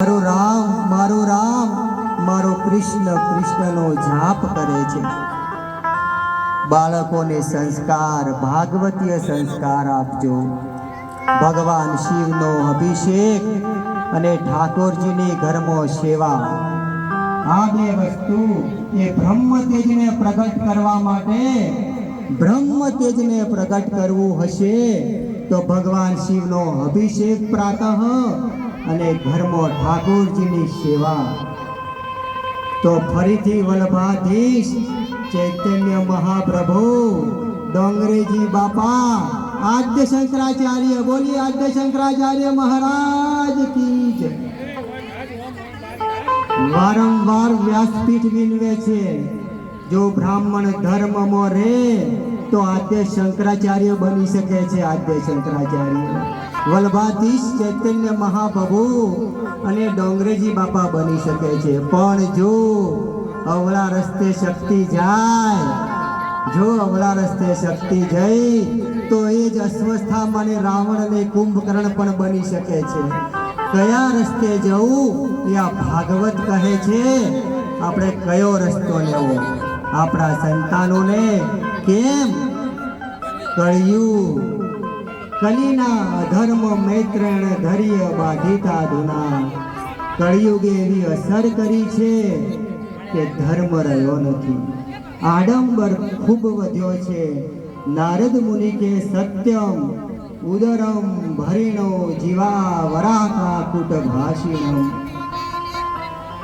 મારો રામ મારો કૃષ્ણ કૃષ્ણનો જાપ કરે છે। બાળકોને સંસ્કાર ભાગવતીય સંસ્કાર આપજો। ભગવાન શિવનો અભિષેક અને ઠાકોરજીની ઘરમાં સેવા, આ બે વસ્તુ એ બ્રહ્મ તેજને પ્રગટ કરવા માટે, બ્રહ્મ તેજને પ્રગટ કરવું હશે તો ભગવાન શિવનો અભિષેક પ્રાતઃ અને ઘરમાં ઠાકોરજીની સેવા। તો ફરીથી વલ્લભાધીશ ચૈતન્ય મહાપ્રભુ ડોંગરેજી બાપા આદ્ય શંકરાચાર્ય, બોલી આદ્ય શંકરાચાર્ય મહારાજ કી જય। વારંવાર વ્યાસપીઠ વિનવે છે, જો બ્રાહ્મણ ધર્મમાં રહે તો આદ્ય શંકરાચાર્ય બની શકે છે। આદ્ય શંકરાચાર્ય વલ્લભાધીશ ચૈતન્ય મહાપ્રભુ અને ડોંગરેજી બાપા બની શકે છે। પણ જો અવળા રસ્તે શક્તિ જાય, જો અવળા રસ્તે શક્તિ જઈ તો એ જ અશ્વસ્થામા અને રાવણ અને કુંભકર્ણ પણ બની શકે છે। કયા રસ્તે જવું એ આ ભાગવત કહે છે। આપણે કયો રસ્તો લેવો? આપણા સંતાનોને કેમ કળિયુગ કલીના અધર્મ મૈત્રેણ ધૈર્ય બાધિતા ધુના, કળિયુગે એવી અસર કરી છે કે ધર્મ રહ્યો નથી, આડંબર ખૂબ વધ્યો છે। નારદ મુનિ કે સત્યમ ઉદરમ ભરીણો જીવા વરાકા કુટ ભાષિણમ,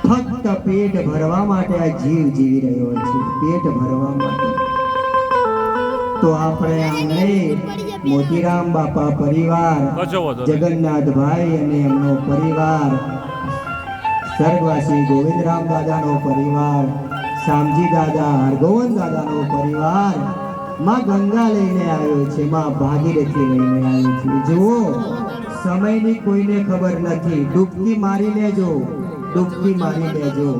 ફક્ત પેટ ભરવા માટે આ જીવ જીવી રહ્યો છે, પેટ ભરવા માટે। તો આપણે આંગણે મોતીરામ બાપા પરિવાર, જગન્નાથભાઈ અને એમનો પરિવાર, સ્વર્ગવાસી ગોવિંદરામ દાદાનો પરિવાર, શામજી દાદા હરગોવન દાદાનો પરિવાર માં ગંગા લઈને આવ્યો છે, માં ભાગીરથી લઈને આવ્યો છે। જુઓ, સમયની કોઈને ખબર નથી, ડૂબકી મારી લેજો, ડૂબકી મારી લેજો।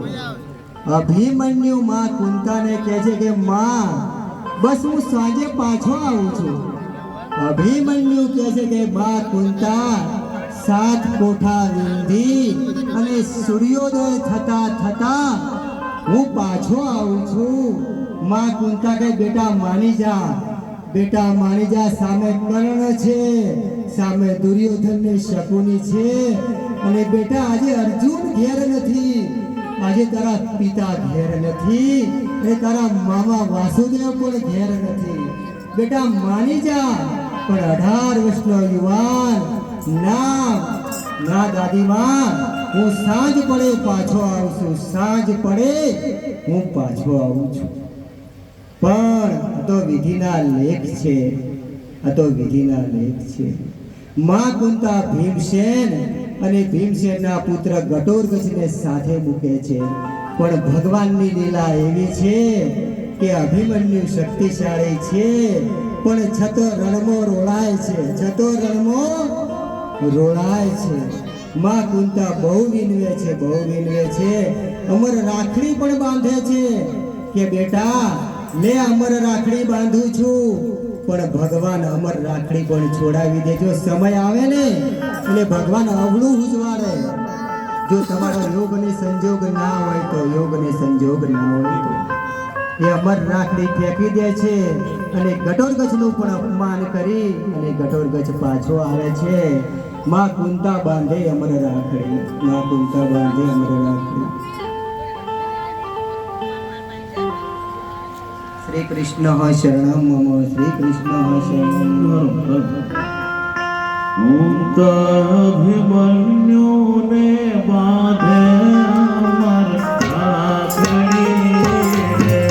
અભિમન્યુ માં કુંતાને કહે છે કે માં બસ હું સાંજે પાછો આવું છું। અભિમન્યુ કહે છે કે બા કુંતા 7 કોઠા વીંધી અને સૂર્યોદય થતા થતા હું પાછો આવું છું। માં કુંતા કહે બેટા માની જા, બેટા માની જા, સામે કર્ણ છે, સામે દુર્યોધન ને શકુની છે, અને બેટા આજે અર્જુન ઘેર નથી, આજે તારા પિતા ઘેર નથી, અને તારા મામા વાસુદેવ પણ ઘેર નથી, બેટા માની જા। પણ 18 વર્ષનો યુવાન ના દાદીમાં હું સાંજ પડે પાછો આવું છું, સાંજ પડે હું પાછો આવું છું। પણ આ તો વિધિના લેખ છે, આ તો વિધિના લેખ છે। માં કુંતા ભીમસેન અને ભીમસેનના પુત્ર ઘટોત્કચને સાથે મૂકે છે। પણ ભગવાનની લીલા એવી છે કે અભિમન્યુ શક્તિશાળી છે, પણ છતો રણમો રોળાય છે, છતો રણમો રોળાય છે। માં કુંતા બહુ વિનવે છે, બહુ વિનવે છે, અમર રાખડી પણ બાંધે છે કે બેટા લે અમર રાખડી બાંધું છું, પણ ભગવાન અમર રાખડી પણ છોડાવી દેજો, સમય આવે ને એટલે ભગવાન અવળું ઉજવાડે। જો તમારો યોગ ને સંજોગ ના હોય તો, યોગ ને સંજોગ ના હોય તો એ અમર રાખડી ફેંકી દે છે, અને ઘટોત્કચનું પણ અપમાન કરી અને ઘટોત્કચ પાછો આવે છે। માં કુંતા બાંધે અમર રાખડી, માં કુંતા બાંધે અમર રાખડી। શ્રી કૃષ્ણ શરણમ મમ, શ્રી કૃષ્ણ શરણમ મમ। અભિમન્યુને બાંધે અમર રાખડી રે,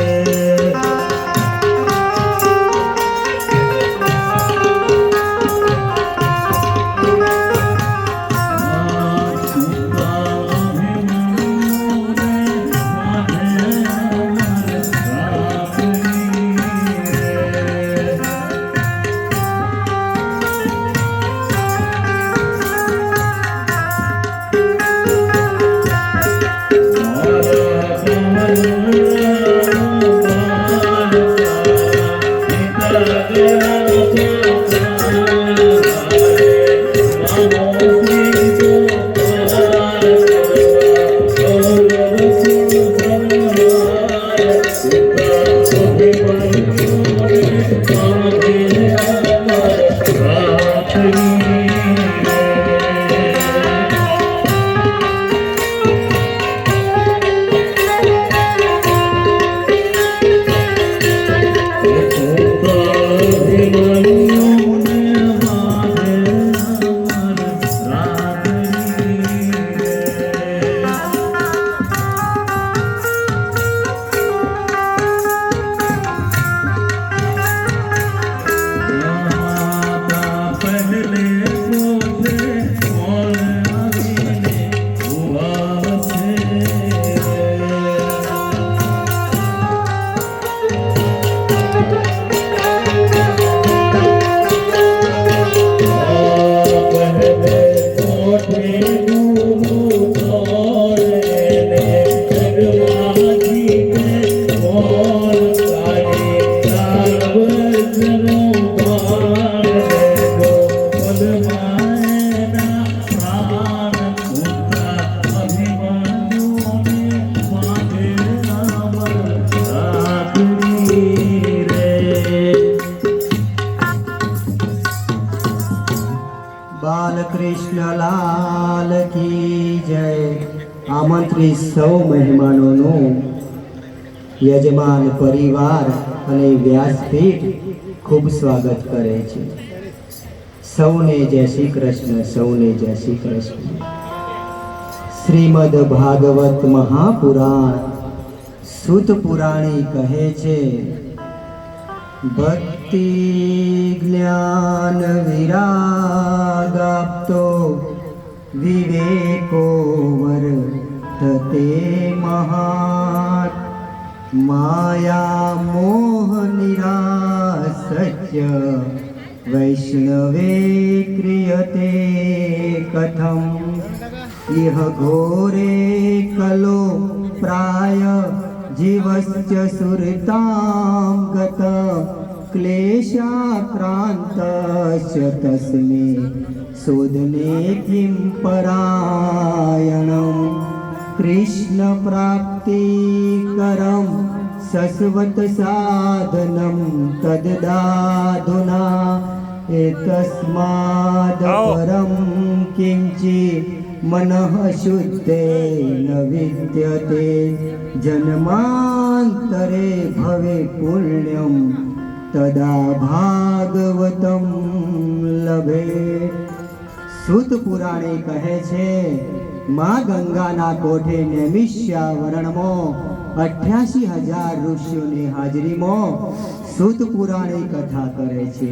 જય આમંત્રિત સૌ મહેમાનોનું યજમાન પરિવાર અને વ્યાસપીઠ ખૂબ સ્વાગત કરે છે. સૌને જય શ્રી કૃષ્ણ, સૌને જય શ્રી કૃષ્ણ. શ્રીમદ ભાગવત મહાપુરાણ સૂત પુરાણી કહે છે, ભક્તિ જ્ઞાન વિરાગ આપતો વિવેકો વર્તતે મહાત, માયા મોહ નિરાસત્ય વૈષ્ણવે ક્રિયતે કથમ, ઇહ ઘોરે કલો પ્રાય જીવસ્ચ સુરતામ ગત ક્લેશાક્રાંતસ્ય તસ્મે શોધને કિમ પરાયણમ, કૃષ્ણ પ્રાપ્તિ કરમ સસ્વત સાધનમ તદદાધુના એતસ્માદ પરમ કિંચિ મનઃ શુદ્ધેન વિદ્યતે, જન્માંતરે ભવે પુણ્યમ તદા ભાગવતમ લભે. સૂત પુરાણે કહે છે, માં ગંગાના કોઠે નૈમિષારણ્યમાં 88,000 ઋષિઓની હાજરીમાં સૂત પુરાણે કથા કરે છે.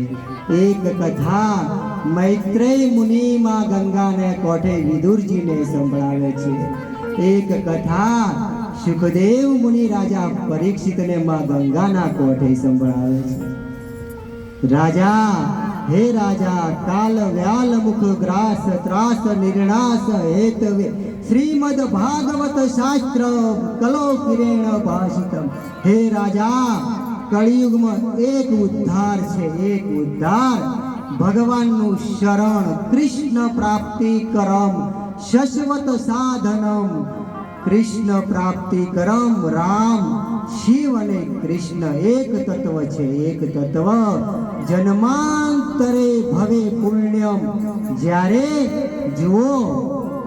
એક કથા મૈત્રેય મુનિ માં ગંગાને કોઠે વિદુરજીને સંભળાવે છે. એક કથા સુખદેવ મુનિ રાજા પરીક્ષિતને માં ગંગાના કોઠે સંભળાવે છે. રાજા, હે રાજા, કાલ વ્યાલ મુખ ગ્રાસ ત્રાસ નિર્ણાસ હેતવે શ્રીમદ ભાગવત શાસ્ત્ર કલો કિરેણ ભાષિતમ. હે રાજા, કળિયુગમાં એક ઉદ્ધાર છે, એક ઉદ્ધાર ભગવાનનું શરણ, કૃષ્ણ પ્રાપ્તિ કરમ શશ્વત સાધનમ. કૃષ્ણ પ્રાપ્તિ કરમ, રામ શિવ અને કૃષ્ણ એક તત્વ છે, એક તત્વ. જન્માંતરે ભવે પુણ્યમ. જ્યારે જુઓ,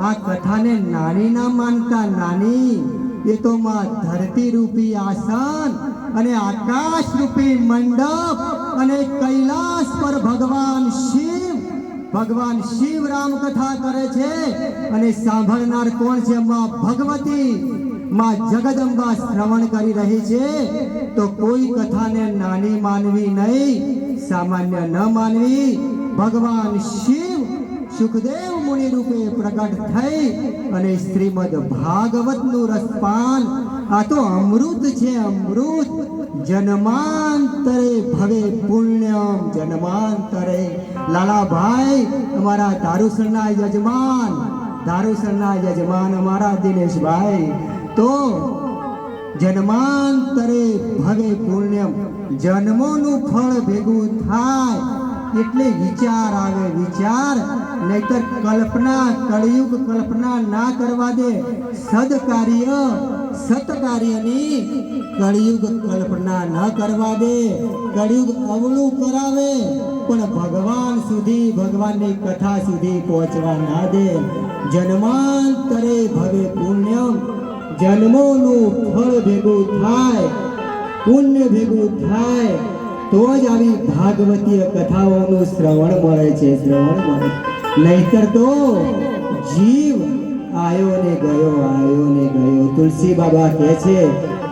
આ કથાને નાની ના માનતા, નાની એ તો માં ધરતી રૂપી આસન અને આકાશ રૂપી મંડપ અને કૈલાસ પર ભગવાન શિવ રામ કથા કરે છે. અને સાંભળનાર કોણ છે? માં ભગવતી, માં જગદંબા શ્રવણ કરી રહી છે. તો કોઈ કથાને નાની માનવી નહીં, સામાન્ય ન માનવી. ભગવાન શિવ સુખદેવ મુનિ રૂપે પ્રગટ થઈ અને શ્રીમદ ભાગવતનું રસપાન, આ તો અમૃત છે, અમૃત. જન્માંતરે ભવે પુણ્યમ, જન્માંતરે. લાલાભાઈ અમારા દારૂસરના યજમાન અમારા દિનેશભાઈ, તો જન્માંતરે ભવે પુણ્યમ. જન્મોનું ફળ ભેગું થાય એટલે વિચાર આવે, વિચાર. નહીતર કલ્પના, કળિયુગ કલ્પના ના કરવા દે. સત્કાર્યની કળિયુગ કલ્પના ન કરવા દે. કળિયુગ અવળું કરાવે પણ ભગવાન સુધી, ભગવાનની કથા સુધી પહોંચવા ના દે. જન્માંતરે ભવે પુણ્યમ. જન્મોનું ફળ ભેગું થાય, પુણ્ય ભેગું થાય તો જ આવી ભાગવતીય કથાઓનું શ્રવણ મળે છે, શ્રવણ મળે. નહીતર તો જીવ આયો ને ગયો. તુલસી બાબા કહે છે,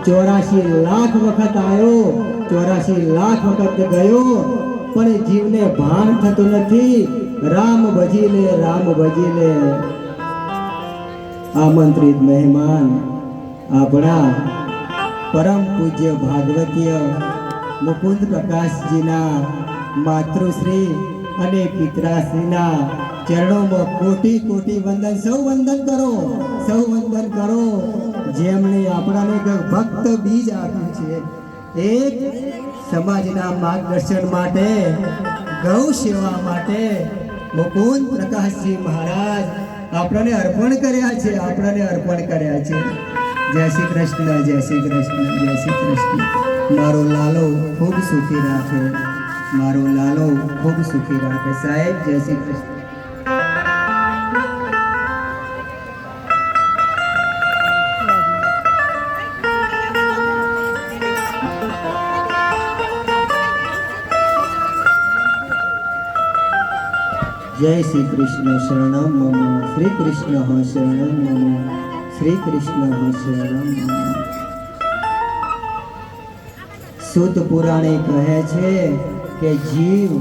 84 લાખ વખત આયો, 84 લાખ વખત ગયો, પણ જીવને ભાન થતું નથી. રામ ભજી લે. આમંત્રિત મહેમાન આપણા પરમ પૂજ્ય ભાગવતીય મુકુંદ પ્રકાશજીના માતૃશ્રી અને પિતરાશ્રીના ચરણોમાં કોટી કોટી વંદન. સૌ વંદન કરો. જેમણે આપણાને ભક્ત બીજ આપ્યું છે, એક સમાજના માર્ગદર્શન માટે, ગૌ સેવા માટે મુકુંદ પ્રકાશજી મહારાજ આપણને અર્પણ કર્યા છે. જય શ્રી કૃષ્ણ, જય શ્રી કૃષ્ણ, જય શ્રી કૃષ્ણ. મારો લાલો ખૂબ સુખી રાખે, સાહેબ. જય શ્રી કૃષ્ણ. જય શ્રી કૃષ્ણ શરણમ મમ શ્રી કૃષ્ણ શરણમ મમ શ્રી કૃષ્ણ શરણમ મમ. સૂત પુરાણે કહે છે કે જીવ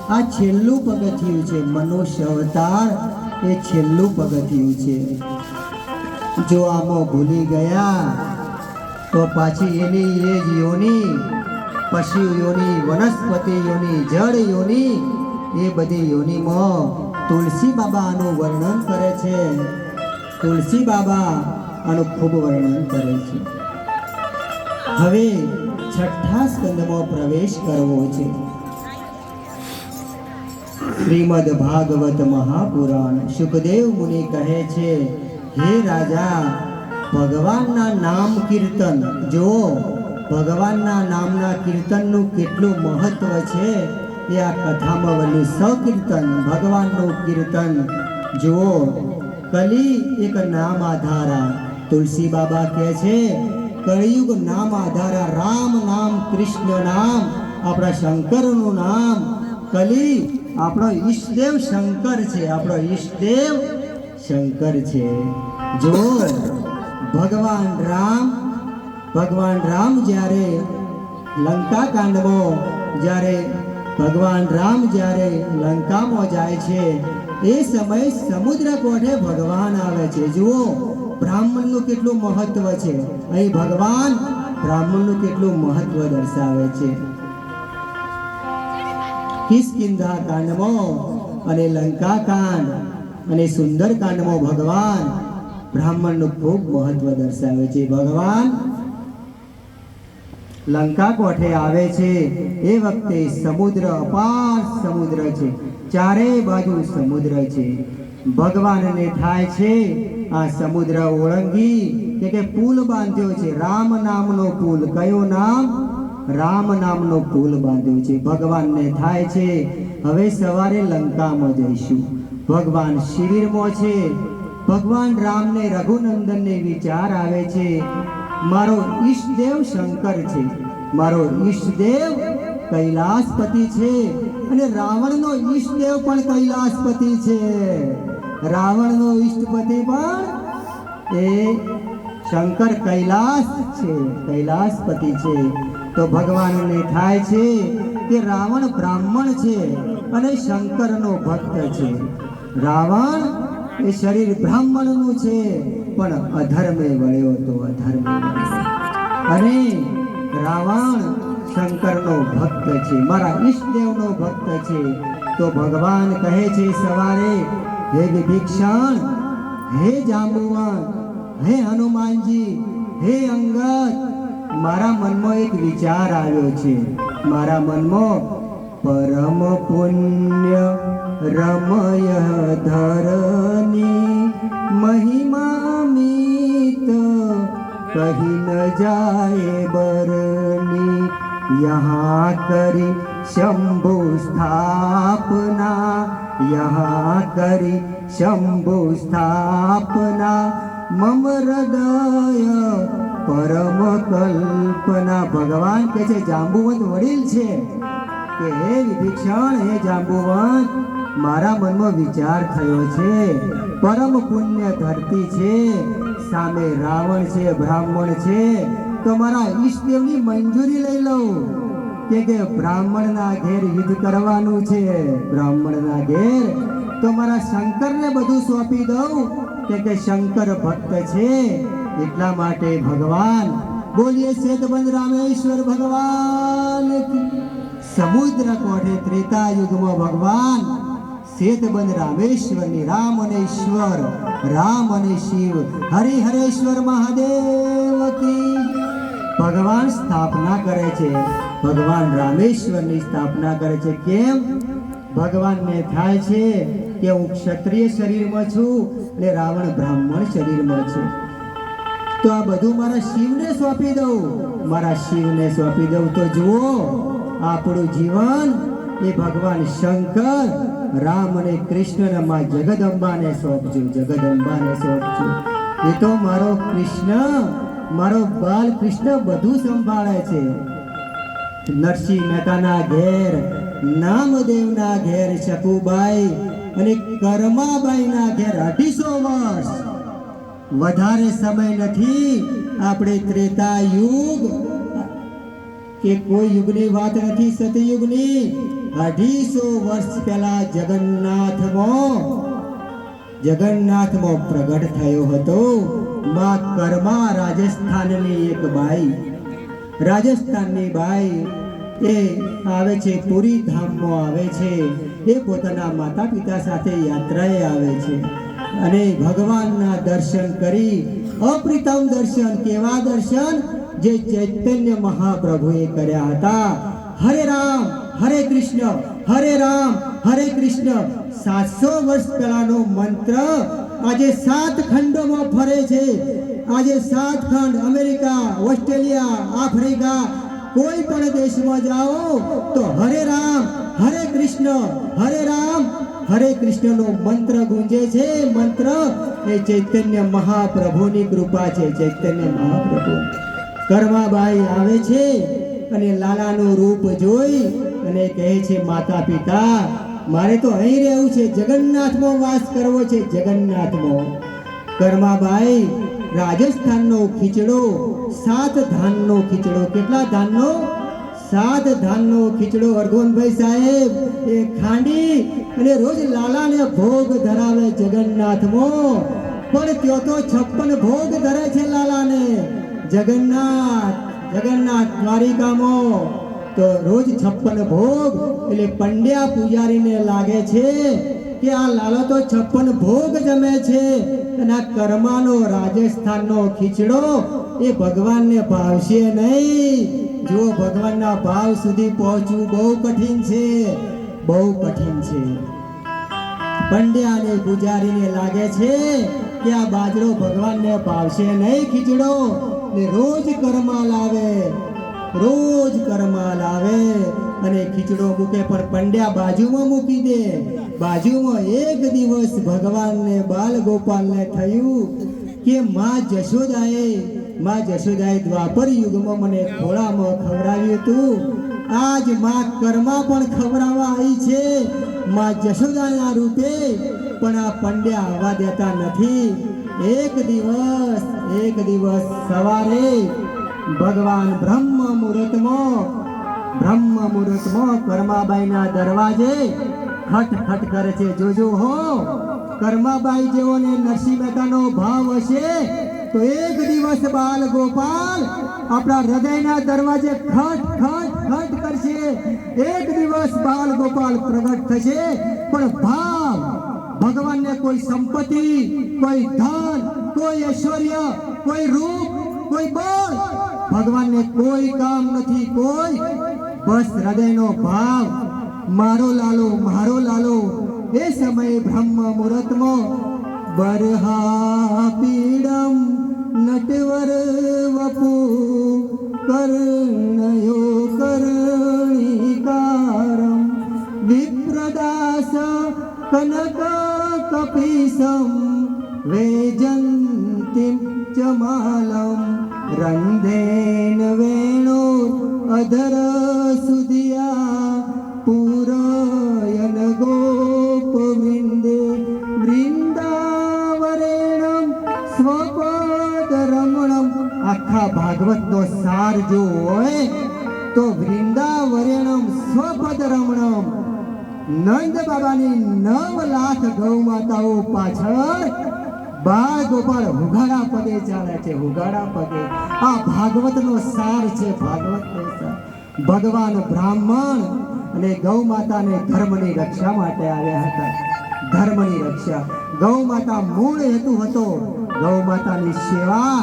આ છેલ્લું પગથિયું છે. મનુષ્ય અવતાર એ છેલ્લું પગથિયું છે. જો આમાં ભૂલી ગયા તો પાછી એની એ જ યોની, પશુ યોની, વનસ્પતિ યોની, જળ યોની, એ બધી યોનીમાં તુલસી બાબા આનું વર્ણન કરે છે. તુલસી બાબા આનું ખૂબ વર્ણન કરે છે. હવે છઠ્ઠા સ્કંદમાં પ્રવેશ કરવો છે. શ્રીમદ ભાગવત મહાપુરાણ. શુકદેવ મુનિ કહે છે, હે રાજા, ભગવાનના નામ કીર્તન, જો ભગવાનના નામના કીર્તનનું કેટલું મહત્વ છે એ આ કથામાં વર્ણ્યું. સકીર્તન ભગવાનનું કીર્તન જુઓ. કલી એક નામ આધારા. તુલસી બાબા કહે છે કળિયુગ નામ આધારા. રામ નામ, કૃષ્ણ નામ, આપણા શંકરનું નામ. કલી આપણો ઈષ્ટદેવ શંકર છે. આપણો ઈષ્ટદેવ શંકર છે. જો ભગવાન રામ જ્યારે લંકા કાંડમાં જ્યારે ભગવાન રામ જ્યારે લંકામાં જાય છે એ સમય સમુદ્ર કોઠે ભગવાન આવે છે. જુઓ બ્રાહ્મણનું કેટલું મહત્વ છે. અહીં ભગવાન બ્રાહ્મણનું કેટલું મહત્વ દર્શાવે છે. કિષ્કિંધા કાંડમાં અને લંકા કાંડ અને સુંદર કાંડમાં ભગવાન બ્રાહ્મણનું ખૂબ મહત્વ દર્શાવે છે. ભગવાન લંકા કોઠે આવે છે એ વખતે સમુદ્ર, અપાર સમુદ્ર છે. ચારે બાજુ સમુદ્ર છે. ભગવાનને થાય છે આ સમુદ્ર ઓળંગી કે પુલ બાંધ્યો છે. રામ નામનો પુલ. કયો નામ? રામ નામનો પુલ બાંધ્યો છે. ભગવાનને થાય છે હવે સવારે લંકામાં જઈશું. ભગવાન શિબિરમાં છે. ભગવાન રામને, રઘુનંદનને વિચાર આવે છે મારો ઈષ્ટદેવ શંકર છે, મારો ઈષ્ટદેવ કૈલાસપતિ છે અને રાવણનો ઈષ્ટદેવ પણ કૈલાસપતિ છે. રાવણનો ઈષ્ટપતિ પણ એ શંકર કૈલાસ છે, કૈલાસપતિ છે. તો ભગવાનને થાય છે કે રાવણ બ્રાહ્મણ છે અને શંકરનો ભક્ત છે. રાવણ એ શરીર બ્રાહ્મણનું છે પણ અધર્મે વળ્યો હતો, અધર્મે અને રાવણ શંકરનો ભક્ત છે, મારા ઈષ્ટદેવનો ભક્ત છે. તો ભગવાન કહે છે સવારે, હે વિભીષણ, હે જાંબુવન, હે હનુમાનજી, હે અંગદ, મારા મનમાં એક વિચાર આવ્યો છે. મારા મનમાં પરમ પુણ્ય રમય ધરની મહિમા મીત કહી ન જાય બરની. यहाँ करी शंभु स्थापना, यहाँ करी शंभु स्थापना, मम हृदय परम कल्पना. भगवान के છે જાંબુવંત વડીલ છે કે હે વિભીષણ, હે જાંબુવંત, મારા મનમાં વિચાર થયો છે. પરમ પુણ્ય ધરતી છે, સામે રાવણ છે, બ્રાહ્મણ છે, તો મારા ઈષ્ટદેવની મંજૂરી લઈ લઉં કે બ્રાહ્મણના ઘેર યુદ્ધ કરવાનું છે. બ્રાહ્મણના ઘેર તો મારા શંકરને બધું સોંપી દઉં કે શંકર ભક્ત છે. એટલા માટે ભગવાન, બોલીએ શેતબંધ રામેશ્વર ભગવાન કી. સમુદ્ર કોઠે ત્રેતા યુગમાં ભગવાન શેતબંધ રામેશ્વરની, રામ અને ઈશ્વર, રામ અને શિવ, હરિહરેશ્વર મહાદેવ કી ભગવાન સ્થાપના કરે છે. ભગવાન રામેશ્વરની સ્થાપના કરે છે. કેમ? ભગવાનને થાય છે કે હું ક્ષત્રિય શરીરમાં છું અને રાવણ બ્રાહ્મણ શરીરમાં છે, તો આ બધું મારા શિવને સોંપી દઉં. મારા શિવને સોંપી દઉં તો જુઓ આપણું જીવન એ ભગવાન શંકર, રામ અને કૃષ્ણ માં જગદંબાને સોંપજો, જગદંબાને સોંપજો. એ તો મારો કૃષ્ણ, મારો બાલ કૃષ્ણ બધું સંભાળે છે. નરસિંહ મહેતાના ઘેર, નામદેવના ઘેર શકુબાઈ અને કર્માબાઈના ઘેર 250 વર્ષ, વધારે સમય નથી. આપણે ત્રેતા યુગ કે કોઈ યુગની વાત નથી, સતયુગની. 250 વર્ષ પહેલા જગન્નાથમાં પ્રગટ થયો હતો માં કર્મા. રાજસ્થાનની એક બાઈ, રાજસ્થાનની બાઈ એ આવે છે, પુરી ધામમાં આવે છે. એ પોતાના માતા પિતા સાથે યાત્રાએ આવે છે અને ભગવાનના દર્શન કરી, અપ્રિતમ દર્શન. કેવા દર્શન? જે ચૈતન્ય મહાપ્રભુએ કર્યા હતા. હરે રામ હરે કૃષ્ણ, હરે રામ હરે કૃષ્ણ. 700 વર્ષ પહેલાનો મંત્ર આજે 7 ખંડોમાં ફરે છે. આજે 7 ખંડ, અમેરિકા, ઓસ્ટ્રેલિયા, આફ્રિકા, કોઈ પણ દેશમાં જાઓ તો હરે રામ હરે કૃષ્ણ, હરે રામ હરે કૃષ્ણનો મંત્ર ગુંજે છે. મંત્ર એ ચૈતન્ય મહાપ્રભુની કૃપા છે. ચૈતન્ય મહાપ્રભુ. કર્માબાઈ આવે છે અને લાલાનું રૂપ જોઈ અને કહે છે, માતા પિતા, મારે તો અહીં રહેવું છે, જગન્નાથમાં વાસ કરવો છે, જગન્નાથમાં. કર્માબાઈ રાજસ્થાનનો ખીચડો, 7 ધાનનો ખીચડો. કેટલા ધાનનો? 7 ધાનનો ખીચડો અરગોનભાઈ સાહેબ એ ખાંડી અને રોજ લાલાને ભોગ ધરાવે જગન્નાથમાં. પણ ત્યો તો 56 ભોગ ધરે છે લાલાને. જગન્નાથ દ્વારિકામાં તો રોજ 56 ભોગ. એટલે પંડ્યા પૂજારીને લાગે છે કે આ લાલો તો 56 ભોગ જમે છે અને આ કર્માનો રાજસ્થાનનો ખીચડો એ ભગવાનને ભાવશે નહીં. જો ભગવાનના ભાવ સુધી પહોંચવું બહુ કઠિન છે, બહુ કઠિન છે. પંડ્યા અને પૂજારીને લાગે છે કે આ બાજરો ભગવાનને ભાવશે નહીં, ખીચડો. ને રોજ કર્મા લાવે, રોજ કર્મા લાવે અને ખીચડો મૂકે. પણ પંડ્યા બાજુમાં મૂકી દે. બાજુમાં એક દિવસ ભગવાનને બાલ ગોપાલને થયું કે માં જશોદાએ દ્વાપર યુગમાં મને ખોળામાં ખવડાવ્યું હતું. આજ માં કર્મા પણ ખવડાવવા આવી છે, માં જશોદાના રૂપે. પણ આ પંડ્યા આવવા દેતા નથી. એક દિવસ સવારે ભગવાન બ્રહ્મ મુહૂર્તમાં કર્માબાઈના દરવાજે ખટ કરે છે. જોજો હો, કર્માબાઈ જેવો ને નરસિંહ મહેતાનો ભાવ હશે તો એક દિવસ બાલ ગોપાલ આપણા હૃદયના દરવાજે ખટ કરશે. એક દિવસ બાલ ગોપાલ પ્રગટ થશે. પણ ભાવ ભગવાનને કોઈ સંપત્તિ, કોઈ ધન, કોઈ ઐશ્વર્ય, કોઈ રૂપ, કોઈ બળ, ભગવાનને કોઈ કામ નથી. કોઈ બસ હૃદયનો ભાવ, મારો લાલો. એ સમયે બ્રહ્મ મુહૂર્તમાં બરહા પીડમ નટવર વપુ કર્ણયો કર્ણિકારમ વિપ્રદાસ કનક કપીસમ વેજંતિમ ચમાલમ રંધેન વેણો અધર સુધિયા પૂરયન ગોપવૃંદે વૃંદાવરેણમ સ્વપદ રમણમ. આખા ભાગવતનો સાર જો હોય તો વૃંદાવરેણમ સ્વપદ રમણમ. નંદ બાબાની 9 લાખ ગૌ માતાઓ પાછળ બાળ ગોપાળ હુગાડા પગે ચાલે છે, હુગાડા પગે. આ ભાગવતનો સાર છે, ભાગવતનો સાર. ભગવાન બ્રાહ્મણ અને ગૌ માતાને ધર્મની રક્ષા માટે આવ્યા હતા. ધર્મની રક્ષા. ગૌ માતા મૂળ હેતુ હતો ગૌ માતાની સેવા.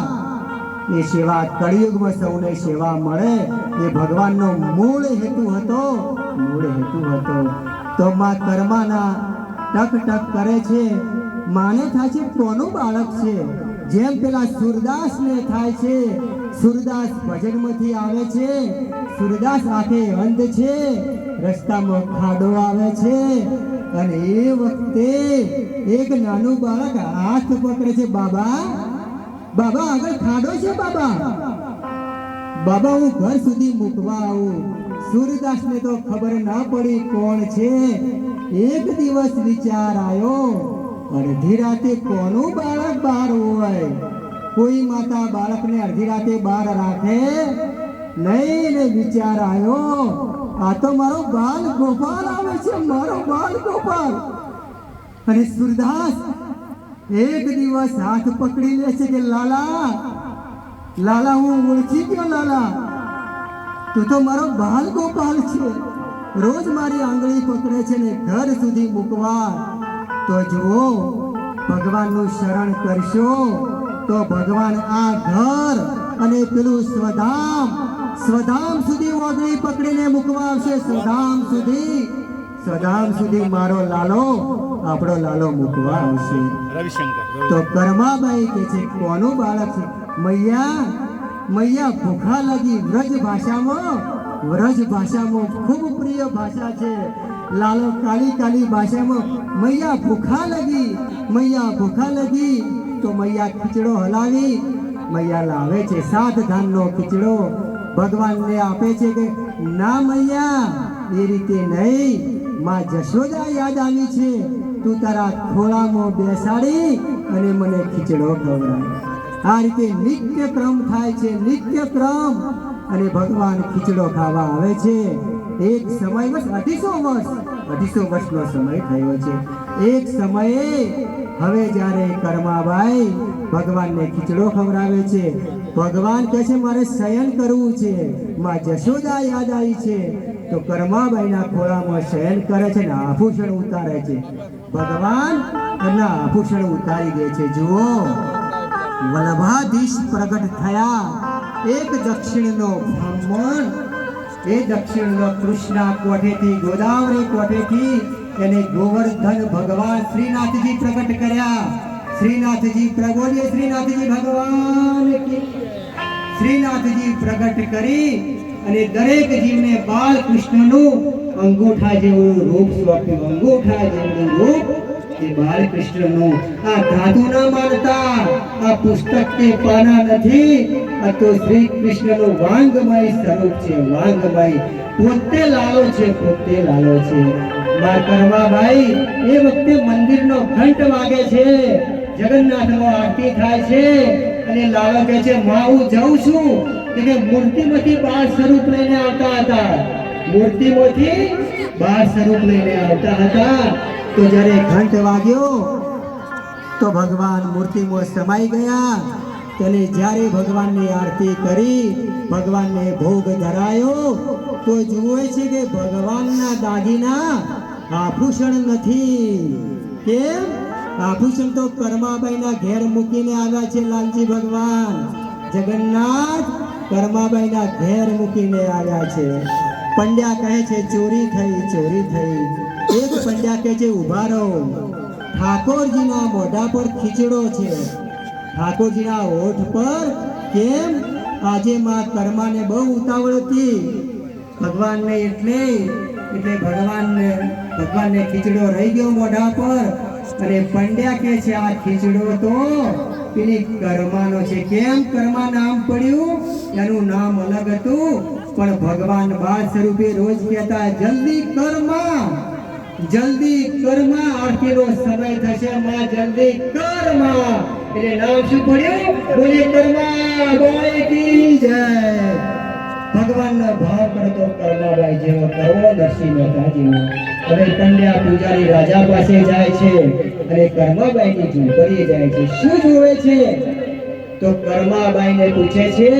એ સેવા કળિયુગમાં સૌને સેવા મળે એ ભગવાનનો મૂળ હેતુ હતો. તો માં કર્માના ટક કરે છે. માને થાય છે કોનું બાળક છે? જેમ પેલા સુરદાસને થાય છે. સુરદાસ ભજનમાંથી આવે છે. સુરદાસ આંખે અંધ છે. રસ્તામાં ખાડો આવે છે અને એ વખતે એક નાનું બાળક હાથ પકડે છે. બાબા આગળ ખાડો છે. બાબા હું ઘર સુધી મૂકવા આવું. સૂરદાસને તો ખબર ના પડી કોણ છે. એક દિવસ વિચાર આવ્યો, અડધી રાતે કોનું બાળક બહાર હોય? કોઈ માતા બાળકને અડધી રાતે બહાર રાખે નહીં ને વિચાર આવ્યો, આ તો મારો બાલ ગોપાલ આવે છે, મારો બાલ ગોપાલ. અને સુરદાસ એક દિવસ હાથ પકડી લે છે કે લાલા લાલા, હું ઓળખી ગયો લાલા, તું તો મારો બાલ ગોપાલ છે. રોજ મારી આંગળી પકડે છે ને ઘર સુધી મૂકવા. તો જુઓ, ભગવાનનું શરણ કરશો તો ભગવાન આ ઘર અને પેલું સ્વધામ સુધી આંગળી પકડીને મૂકવા આવશે. સ્વધામ સુધી મારો લાલો, આપણો લાલો મૂકવા આવશે. તો કર્માબાઈ કે છે કોનું બાળક છે? મૈયા ભૂખા લાગી. વ્રજ ભાષામાં ખૂબ પ્રિય ભાષા છે. લાલો કાલી ભાષામાં મૈયા ભૂખા લાગી. તો મૈયા ખીચડો હલાવી મૈયા લાવે છે 7 ધાનનો ખીચડો. ભગવાનને આપે છે કે ના મૈયા, એ રીતે નહીં, માં જશોદા યાદ આવી છે, તું તારા ખોળામાં બેસાડી અને મને ખીચડો ખવડાવ. આ રીતે નિત્ય ક્રમ થાય છે, નિત્ય ક્રમ. અને ભગવાન ખીચડો ખાવા આવે છે. એક સમય બસ 250 વર્ષનો સમય થયો છે. એક સમયે હવે જ્યારે કર્માબાઈ ભગવાનને ખીચડો ખવડાવે છે, ભગવાન કહે છે મારે શયન કરવું છે. માં જશોદા યાદ આવી છે તો કર્માબાઈના ખોળામાં શયન કરે છે ને આભૂષણ ઉતારે છે. ભગવાન એમના આભૂષણ ઉતારી દે છે. જુઓ, વલ્લભાધીશ પ્રગટ થયા. એક દક્ષિણનો બ્રાહ્મણ, એ દક્ષિણનો કૃષ્ણા કોઠેથી, ગોદાવરી કોઠેથી એને ગોવર્ધન ભગવાન શ્રીનાથજી પ્રગટ કર્યા. શ્રીનાથજી પ્રગોડીએ, શ્રીનાથજી ભગવાન કી. શ્રીનાથજી પ્રગટ કરી અને દરેક જીવને બાલકૃષ્ણનું અંગૂઠા જેવું રૂપ સ્વપ્ન, અંગૂઠા જેવું રૂપ એ બાલકૃષ્ણનું. આ ધાતુ ના માનતા, આ પુસ્તક કે પાના નથી, આ તો શ્રી કૃષ્ણનું વાંગમય સ્વરૂપ છે. વાંગમય પોતે લાલો છે. મા કર્માબાઈ એ વખતે મંદિરનો ઘંટ વાગે છે, જગન્નાથનો આરતી થાય છે અને લાલો કહે છે માં હું જાઉં છું. તેને મૂર્તિમાંથી 12 સ્વરૂપ લઈને આવતા હતા. તો જ્યારે ઘંટ વાગ્યો તો ભગવાન મૂર્તિમાં સમાઈ ગયા. તેને જ્યારે ભગવાનની આરતી કરી, ભગવાનને ભોગ ધરાયો, તો જુએ છે કે ભગવાનના દાગીના આભૂષણ નથી. કેમ? આભૂષણ તો કર્માબાઈના ઘેર મૂકીને આવ્યા છે. લાલજી ભગવાન જગન્નાથ કર્માબાઈના ઘેર મૂકીને આવ્યા છે. પંડ્યા કહે છે ચોરી થઈ. એક પંડ્યા કહે છે ઉભા રહો, ઠાકોરજીના મોઢા પર ખીચડો છે, ઠાકોરજીના હોઠ પર. કેમ? આજે માં કર્માને બહુ ઉતાવળ હતી ભગવાનને, એટલે ભગવાનને ખીચડો રહી ગયો મોઢા પર. અને પંડ્યા કહે છે આ ખીચડો તો પેલી કર્માનો છે. કેમ? કર્મા નામ પડ્યું, એનું નામ અલગ હતું, પણ ભગવાન બાળ સ્વરૂપે રોજ કહેતા જલ્દી કર્મા, આરતીનો સમય થશે, માં જલ્દી કર્મા. એટલે નામ શું પડ્યું? બોલે કર્માબાઈ કી જય. ભગવાનનો ભાવ કરતો કર્માબાઈ જેવો કરવો, નરસિંહ મહેતા જેવો. હવે પંડ્યા પૂજારી રાજા પાસે જાય છે અને કર્માબાઈની ઝૂંપડીએ જાય છે. શું જોવે છે? તો કર્માબાઈને પૂછે છે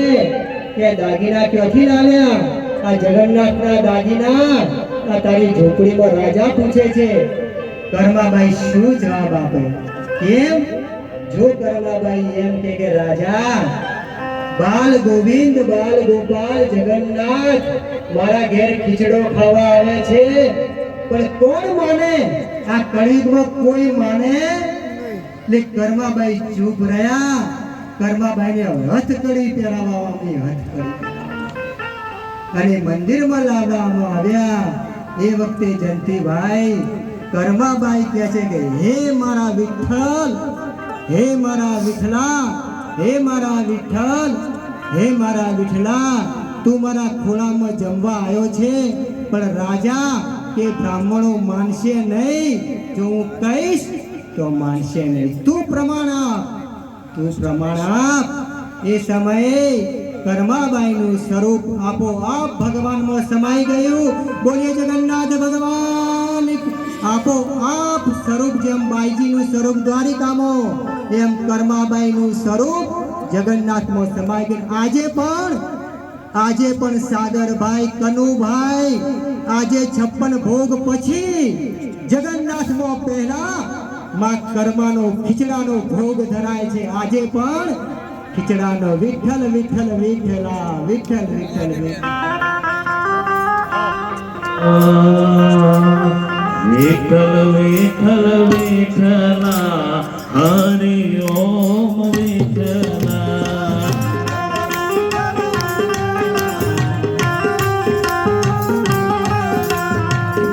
કે દાગીના ક્યાંથી લાવ્યા? આ જગન્નાથના દાગીના આ તારી ઝૂંપડીમાં રાજા પૂછે છે. કર્માબાઈ શું જવાબ આપે? કેમ? જો કર્માબાઈ એમ કે રાજા, બાલ ગોવિંદ, બાલ ગોપાલ જગન્નાથ મારા ઘેર ખીચડો ખાવા આવે છે, પણ કોણ માને? આ કળિયુગમાં કોઈ માને? એટલે કર્માબાઈ ચૂપ રહ્યા. કર્માબાઈને હથકડી પહેરાવવાની, અને મંદિરમાં લાવવામાં આવ્યા. એ વખતે જયંતીભાઈ કર્માબાઈ કહે છે કે હે મારા વિઠ્ઠલ, હે મારા વિઠ્ઠલા, હે મારા વિઠ્ઠલ, હે મારા વિઠ્ઠલા, તું મારા ખોળામાં જમવા આવ્યો છે, પણ રાજા કે બ્રાહ્મણો માનશે નહીં, જો હું કહીશ તો માનશે નહીં. તું પ્રમાણ આપ. એ સમયે કર્માબાઈનું સ્વરૂપ આપોઆપ ભગવાનમાં સમાઈ ગયું. બોલીએ જગન્નાથ ભગવાન. આપોઆપ સ્વરૂપ જેમ બાઈજીનું સ્વરૂપ દ્વારિકામાં, એમ કર્માબાઈનું સ્વરૂપ જગન્નાથમાં સમાઈ ગયું. આજે પણ સાદરભાઈ, કનુભાઈ, આજે 56 ભોગ પછી જગન્નાથમાં પહેલા માં કર્માનો ખીચડાનો ભોગ ધરાય છે. આજે પણ ખીચડાનો વિઠ્ઠલ વિઠ્ઠલ વિઠ્ઠલા વિઠ્ઠલ વિઠ્ઠલ વિઠ્ઠલ વિઠ્ઠલ વિઠ્ઠલા હરિ ઓમ વિઠ્ઠલા.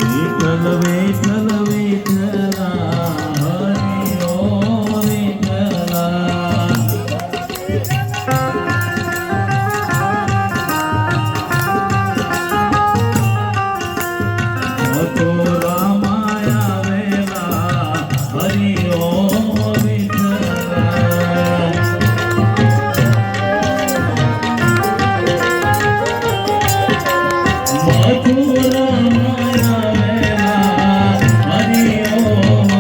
વિઠ્ઠલ વિઠ્ઠલ વિઠ્ઠલા હરિ ઓમ વિઠ્ઠલા. મથુરા માયા વેલા હરિ ઓમ વિઠ્ઠલા. મથુરા માયા વેલા હરિ ઓમ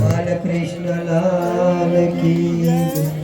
બાલકૃષ્ણ લાલ કી જય.